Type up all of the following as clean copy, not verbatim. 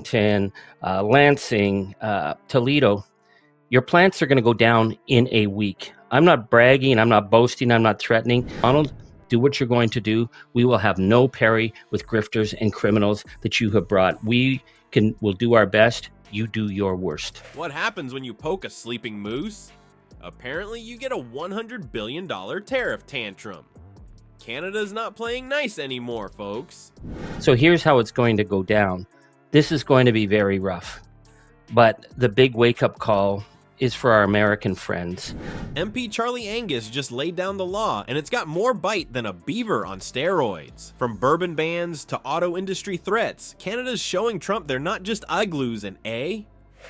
Washington, Lansing, Toledo, your plants are going to go down in a week. I'm not bragging, I'm not boasting, I'm not threatening. Donald, do what you're going to do. We will have no parry with grifters and criminals that you have brought. We'll do our best. You do your worst. What happens when you poke a sleeping moose? Apparently you get a $100 billion tariff tantrum. Canada's not playing nice anymore, folks. So here's how it's going to go down. This is going to be very rough. But the big wake-up call is for our American friends. MP Charlie Angus just laid down the law, and it's got more bite than a beaver on steroids. From bourbon bans to auto industry threats, Canada's showing Trump they're not just igloos and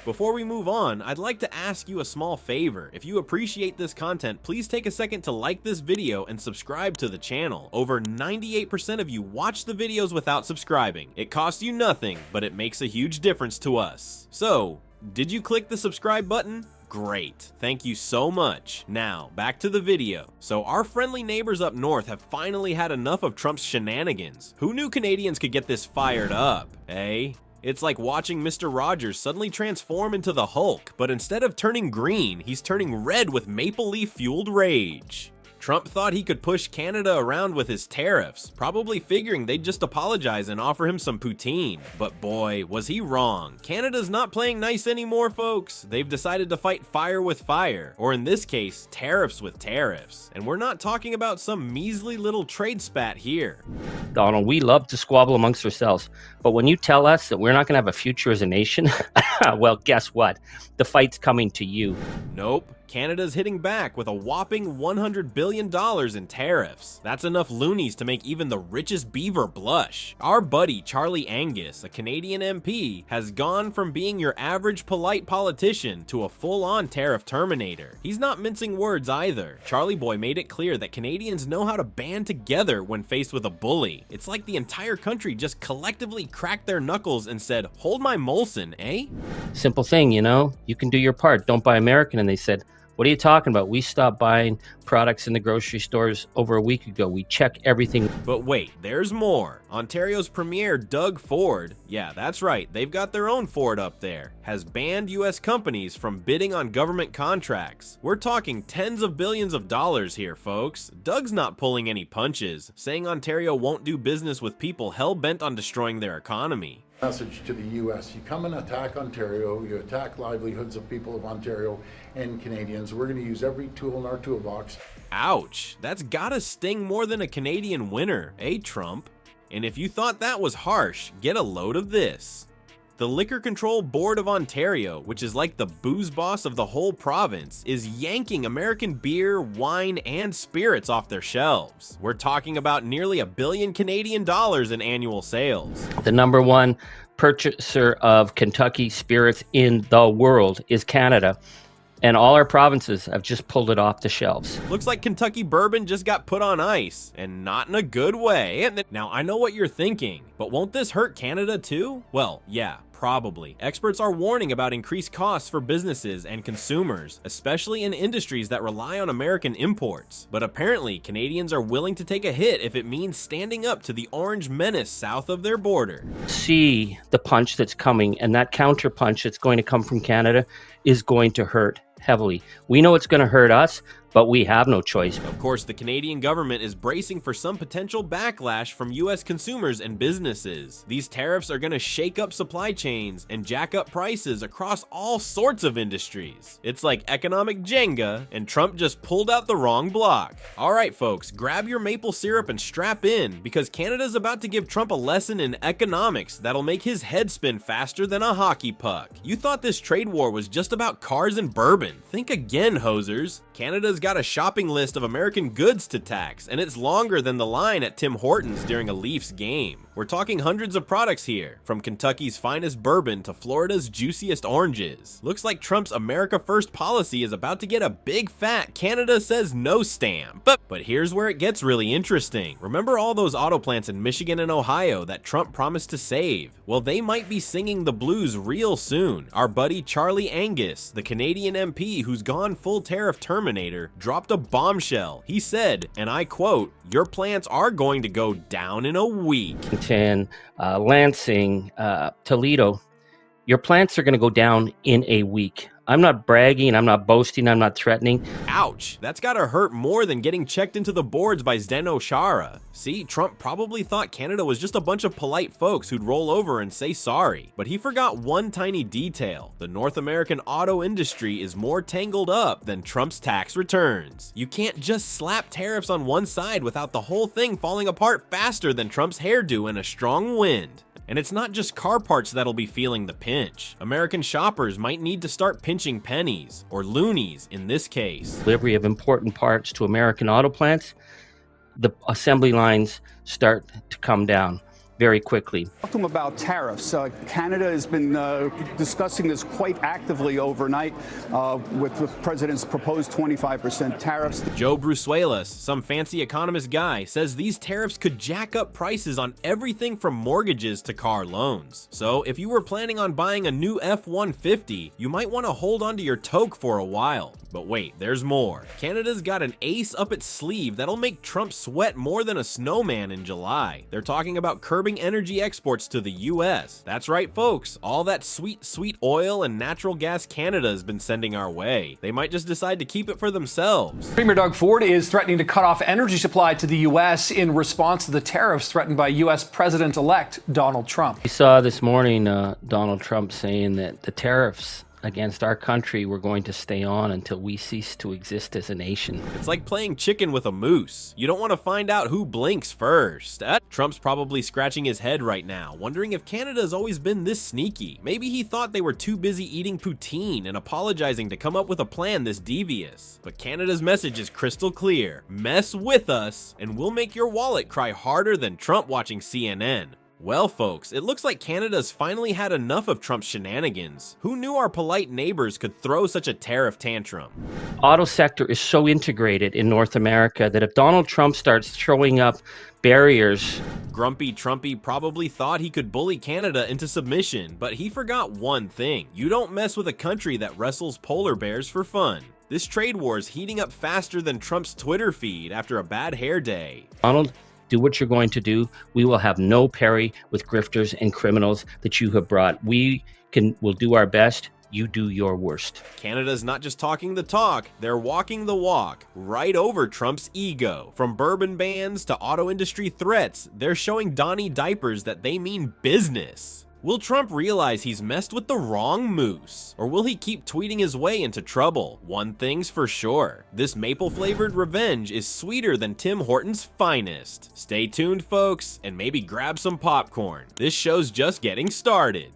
Before we move on, I'd like to ask you a small favor. If you appreciate this content, please take a second to like this video and subscribe to the channel. Over 98% of you watch the videos without subscribing. It costs you nothing, but it makes a huge difference to us. So, did you click the subscribe button? Great, thank you so much. Now, back to the video. So our friendly neighbors up north have finally had enough of Trump's shenanigans. Who knew Canadians could get this fired up, eh? It's like watching Mr. Rogers suddenly transform into the Hulk, but instead of turning green, he's turning red with maple leaf-fueled rage. Trump thought he could push Canada around with his tariffs, probably figuring they'd just apologize and offer him some poutine. But boy, was he wrong. Canada's not playing nice anymore, folks. They've decided to fight fire with fire, or in this case, tariffs with tariffs. And we're not talking about some measly little trade spat here. Donald, we love to squabble amongst ourselves, but when you tell us that we're not going to have a future as a nation, well, guess what? The fight's coming to you. Nope. Canada's hitting back with a whopping $100 billion in tariffs. That's enough loonies to make even the richest beaver blush. Our buddy Charlie Angus, a Canadian MP, has gone from being your average polite politician to a full-on tariff terminator. He's not mincing words either. Charlie Boy made it clear that Canadians know how to band together when faced with a bully. It's like the entire country just collectively cracked their knuckles and said, "Hold my Molson, eh?" Simple thing, you know, you can do your part. Don't buy American. And they said, what are you talking about? We stopped buying products in the grocery stores over a week ago. We check everything. But wait, there's more. Ontario's Premier Doug Ford, yeah, that's right, they've got their own Ford up there, has banned US companies from bidding on government contracts. We're talking tens of billions of dollars here, folks. Doug's not pulling any punches, saying Ontario won't do business with people hell-bent on destroying their economy. Message to the U.S. You come and attack Ontario, you attack livelihoods of people of Ontario and Canadians. We're going to use every tool in our toolbox. Ouch, that's gotta sting more than a Canadian winner, eh, Trump? And if you thought that was harsh, get a load of this. The Liquor Control Board of Ontario, which is like the booze boss of the whole province, is yanking American beer, wine, and spirits off their shelves. We're talking about nearly $1 billion Canadian in annual sales. The number one purchaser of Kentucky spirits in the world is Canada. And all our provinces have just pulled it off the shelves. Looks like Kentucky bourbon just got put on ice, and not in a good way. Now, I know what you're thinking, but won't this hurt Canada too? Well, yeah, probably. Experts are warning about increased costs for businesses and consumers, especially in industries that rely on American imports. But apparently, Canadians are willing to take a hit if it means standing up to the orange menace south of their border. See the punch that's coming, and that counter punch that's going to come from Canada is going to hurt heavily. We know it's going to hurt us, but we have no choice. Of course, the Canadian government is bracing for some potential backlash from US consumers and businesses. These tariffs are going to shake up supply chains and jack up prices across all sorts of industries. It's like economic Jenga, and Trump just pulled out the wrong block. All right, folks, grab your maple syrup and strap in, because Canada's about to give Trump a lesson in economics that'll make his head spin faster than a hockey puck. You thought this trade war was just about cars and bourbon. Think again, hosers. Canada's got a shopping list of American goods to tax, and it's longer than the line at Tim Hortons during a Leafs game. We're talking hundreds of products here, from Kentucky's finest bourbon to Florida's juiciest oranges. Looks like Trump's America First policy is about to get a big fat Canada says no stamp. But here's where it gets really interesting. Remember all those auto plants in Michigan and Ohio that Trump promised to save? Well, they might be singing the blues real soon. Our buddy Charlie Angus, the Canadian MP who's gone full tariff terminator, dropped a bombshell. He said, and I quote, "Your plants are going to go down in a week." Lansing, Toledo, Your plants are going to go down in a week. I'm not bragging, I'm not boasting, I'm not threatening. Ouch, that's gotta hurt more than getting checked into the boards by Zdeno Chara. See, Trump probably thought Canada was just a bunch of polite folks who'd roll over and say sorry. But he forgot one tiny detail. The North American auto industry is more tangled up than Trump's tax returns. You can't just slap tariffs on one side without the whole thing falling apart faster than Trump's hairdo in a strong wind. And it's not just car parts that'll be feeling the pinch. American shoppers might need to start pinching pennies, or loonies in this case. Delivery of important parts to American auto plants, the assembly lines start to come down very quickly. Talk to them about tariffs. Canada has been discussing this quite actively overnight with the president's proposed 25% tariffs. Joe Brusuelas, some fancy economist guy, says these tariffs could jack up prices on everything from mortgages to car loans. So if you were planning on buying a new F-150, you might want to hold onto your toque for a while. But wait, there's more. Canada's got an ace up its sleeve that'll make Trump sweat more than a snowman in July. They're talking about curbing energy exports to the US. That's right, folks. All that sweet, sweet oil and natural gas Canada has been sending our way. They might just decide to keep it for themselves. Premier Doug Ford is threatening to cut off energy supply to the U.S. in response to the tariffs threatened by U.S. President-elect Donald Trump. We saw this morning Donald Trump saying that the tariffs against our country were going to stay on until we cease to exist as a nation. It's like playing chicken with a moose. You don't want to find out who blinks first. Trump's probably scratching his head right now, wondering if Canada's always been this sneaky. Maybe he thought they were too busy eating poutine and apologizing to come up with a plan this devious. But Canada's message is crystal clear. Mess with us, and we'll make your wallet cry harder than Trump watching CNN. Well, folks, it looks like Canada's finally had enough of Trump's shenanigans. Who knew our polite neighbors could throw such a tariff tantrum? Auto sector is so integrated in North America that if Donald Trump starts throwing up barriers. Grumpy Trumpy probably thought he could bully Canada into submission, but he forgot one thing. You don't mess with a country that wrestles polar bears for fun. This trade war is heating up faster than Trump's Twitter feed after a bad hair day. Donald, do what you're going to do. We will have no parry with grifters and criminals that you have brought. We'll do our best. You do your worst. Canada's not just talking the talk, they're walking the walk, right over Trump's ego. From bourbon bans to auto industry threats, they're showing Donnie diapers that they mean business. Will Trump realize he's messed with the wrong moose? Or will he keep tweeting his way into trouble? One thing's for sure, this maple-flavored revenge is sweeter than Tim Horton's finest. Stay tuned, folks, and maybe grab some popcorn. This show's just getting started.